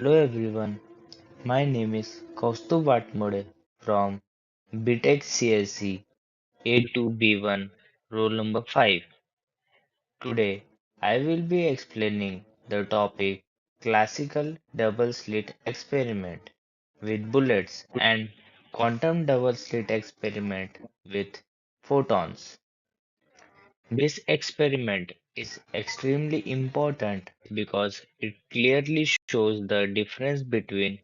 Hello everyone, my name is Kaustubh Watmode from BTech CSC A2 B1, roll number 5. Today I will be explaining the topic classical double slit experiment with bullets and quantum double slit experiment with photons. This experiment is extremely important because it clearly shows the difference between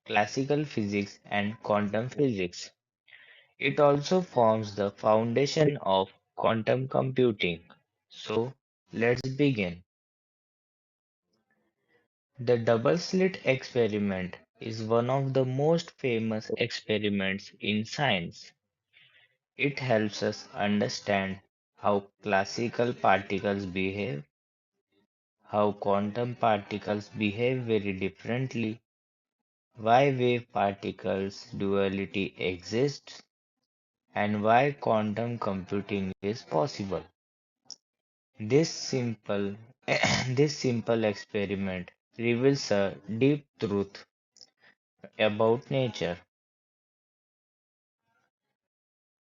classical physics and quantum physics. It also forms the foundation of quantum computing. So, let's begin. The double slit experiment is one of the most famous experiments in science. It helps us understand how classical particles behave, how quantum particles behave very differently, why wave particles duality exists, and why quantum computing is possible. This simple this simple experiment reveals a deep truth about nature.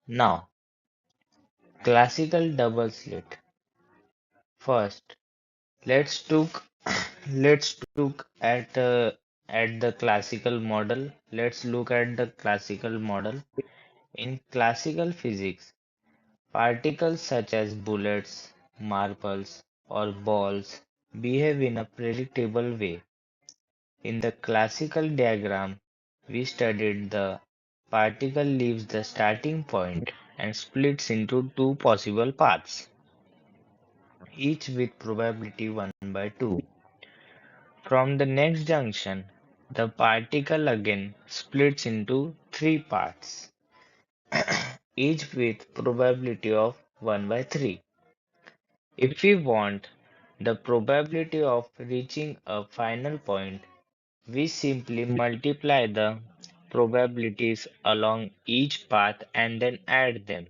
Now, classical double slit. First, let's look at the classical model. Let's look at the classical model. In classical physics, particles such as bullets, marbles, or balls behave in a predictable way. In the classical diagram we studied, the particle leaves the starting point and splits into two possible paths, each with probability 1 by 2. From the next junction, the particle again splits into three parts, each with probability of 1 by 3. If we want the probability of reaching a final point, we simply multiply the probabilities along each path and then add them.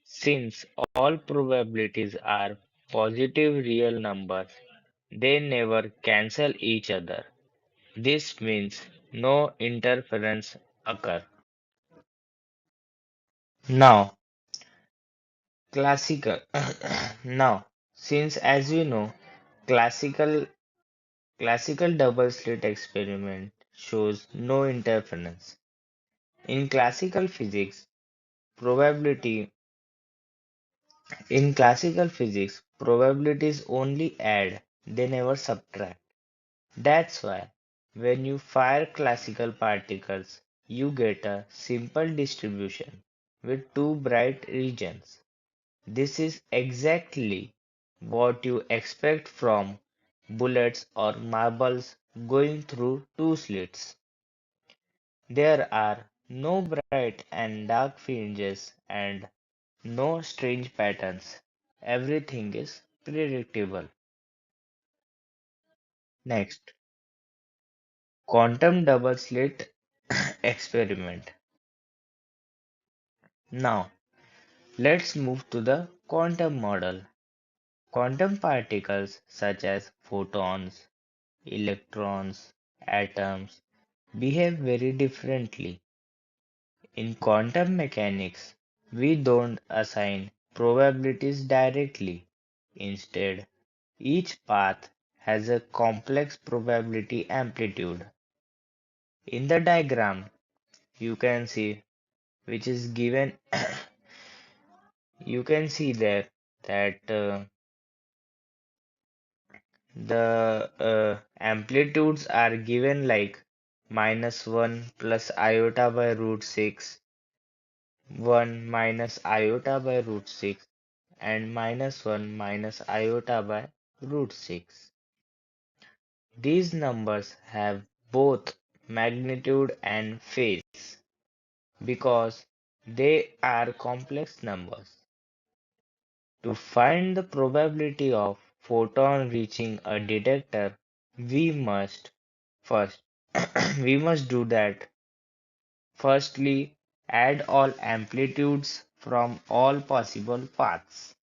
Since all probabilities are positive real numbers, they never cancel each other. This means no interference occur. Now, classical. Now, since as we know, classical classical double slit experiment shows no interference. In classical physics, probability probabilities only add, they never subtract. That's why when you fire classical particles, you get a simple distribution with two bright regions. This is exactly what you expect from bullets or marbles going through two slits. There are no bright and dark fringes and no strange patterns. Everything is predictable. Next, quantum double slit experiment. Now, let's move to the quantum model. Quantum particles such as photons, electrons, atoms behave very differently. In quantum mechanics, we don't assign probabilities directly. Instead, each path has a complex probability amplitude. In the diagram, you can see which is given, you can see there that the amplitudes are given like -1 plus iota by root 6, 1 minus iota by root 6, and -1 minus iota by root 6. These numbers have both magnitude and phase because they are complex numbers. To find the probability of photon reaching a detector, we must first we must do that. Firstly, add all amplitudes from all possible paths.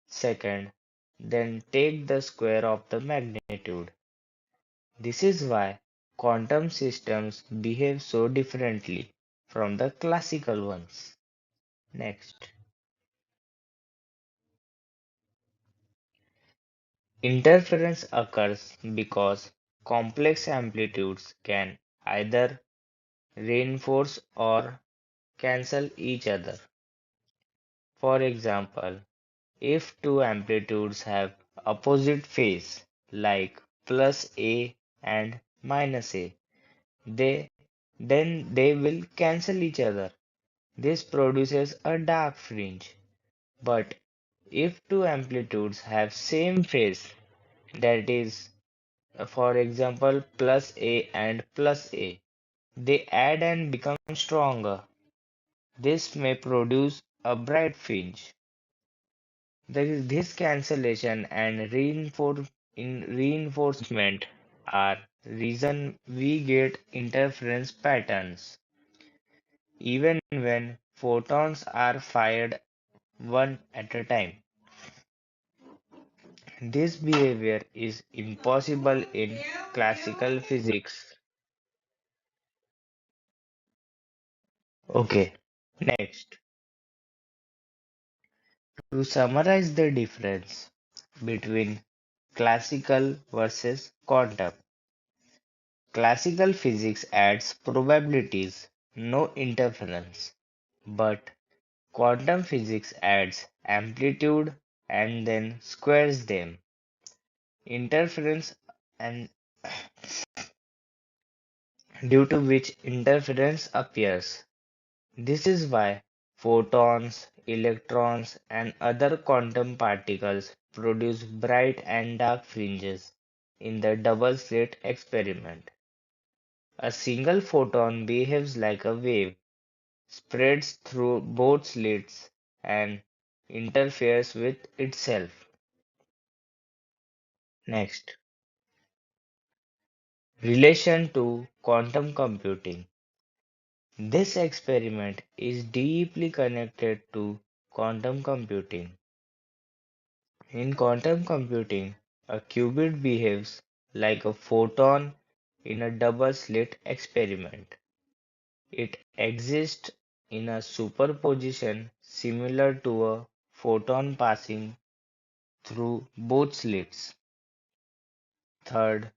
Second, then take the square of the magnitude. This is why quantum systems behave so differently from the classical ones. Next, interference occurs because complex amplitudes can either reinforce or cancel each other. For example, if two amplitudes have opposite phase, like plus A and minus A, they then they will cancel each other. This produces a dark fringe. But if two amplitudes have same phase, that is, for example, plus A and plus A, they add and become stronger. This may produce a bright fringe. This cancellation and reinforcement are reason we get interference patterns, even when photons are fired one at a time. This behavior is impossible in classical physics. Okay, next, to summarize the difference between classical versus quantum. Classical physics adds probabilities, no interference, but quantum physics adds amplitude and then squares them. Interference and due to which interference appears. This is why photons, electrons, and other quantum particles produce bright and dark fringes in the double slit experiment. A single photon behaves like a wave, spreads through both slits, and interferes with itself. Next, relation to quantum computing. This experiment is deeply connected to quantum computing. In quantum computing, a qubit behaves like a photon in a double-slit experiment. It exists in a superposition similar to a photon passing through both slits. Third,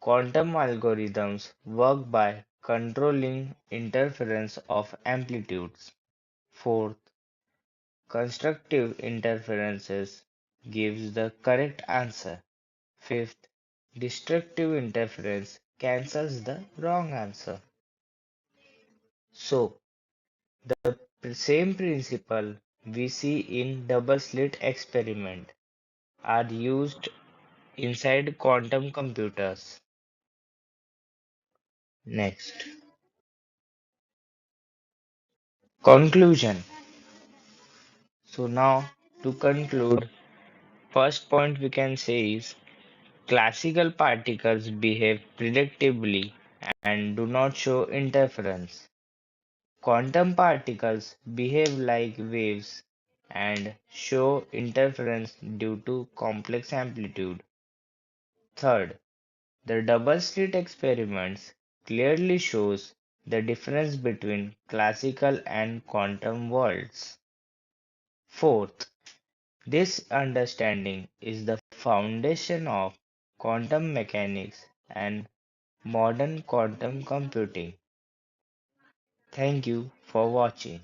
quantum algorithms work by controlling interference of amplitudes. Fourth, constructive interferences gives the correct answer. Fifth, destructive interference cancels the wrong answer. So, the same principle we see in double-slit experiment are used inside quantum computers. Next, conclusion. So now to conclude, first point we can say is classical particles behave predictably and do not show interference. Quantum particles behave like waves and show interference due to complex amplitude. Third, the double-slit experiments clearly shows the difference between classical and quantum worlds. Fourth, this understanding is the foundation of quantum mechanics and modern quantum computing. Thank you for watching.